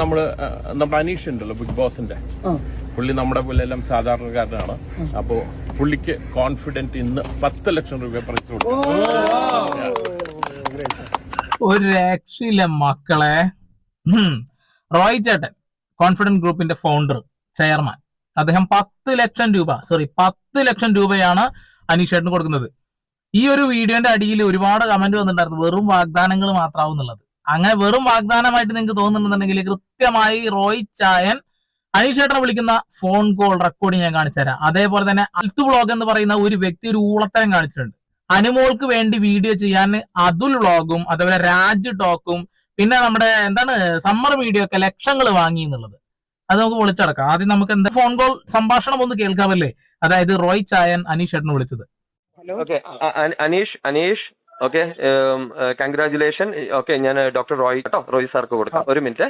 നമ്മുടെ അനീഷ് ഉണ്ടല്ലോ ബിഗ് ബോസിന്റെ, പുള്ളി നമ്മുടെ പോലെ എല്ലാം സാധാരണക്കാരനാണ്. അപ്പോ പുള്ളിക്ക് കോൺഫിഡന്റ് ഇന്ന് 10 ലക്ഷം രൂപ പ്രൈസ് കൊടുക്കും. ഒരു രക്ഷയില്ല മക്കളെ. റോയ് ചേട്ടൻ, കോൺഫിഡന്റ് ഗ്രൂപ്പിന്റെ ഫൗണ്ടർ, ചെയർമാൻ, അദ്ദേഹം 10 ലക്ഷം രൂപയാണ് അനീഷ് ചേട്ടന് കൊടുക്കുന്നത്. ഈ ഒരു വീഡിയോന്റെ അടിയിൽ ഒരുപാട് കമന്റ് വന്നിട്ടുണ്ടായിരുന്നു, വെറും വാഗ്ദാനങ്ങൾ മാത്രമാവും എന്നുള്ളത്. അങ്ങനെ വെറും വാഗ്ദാനമായിട്ട് നിങ്ങൾക്ക് തോന്നുന്നുണ്ടെങ്കിൽ കൃത്യമായി റോയ് ചായൻ അനീഷ് ചേട്ടനെ വിളിക്കുന്ന ഫോൺ കോൾ റെക്കോർഡിങ് ഞാൻ കാണിച്ചു തരാം. അതേപോലെ തന്നെ അൽത്ത് വ്ളോഗ് എന്ന് പറയുന്ന ഒരു വ്യക്തി ഒരു ഊളത്തരം കാണിച്ചിട്ടുണ്ട്. അനുമോൾക്ക് വേണ്ടി വീഡിയോ ചെയ്യാൻ അതുൽ വ്ളോഗും അതേപോലെ രാജ് ടോക്കും പിന്നെ നമ്മുടെ സമ്മർ വീഡിയോ ഒക്കെ ലക്ഷങ്ങൾ വാങ്ങി എന്നുള്ളത്. അത് നമുക്ക് വിളിച്ചടക്കാം. ആദ്യം നമുക്ക് എന്താ ഫോൺ കോൾ സംഭാഷണം ഒന്ന് കേൾക്കാമല്ലേ? അതായത് റോയ് ചായൻ അനീഷ് ചേട്ടനെ വിളിച്ചത്. Okay, Aneesh okay, congratulation. Okay, ഞാൻ ഡോക്ടർ റോയ് സാർക്ക് കൊടുക്കാം. ഒരു മിനിറ്റ്.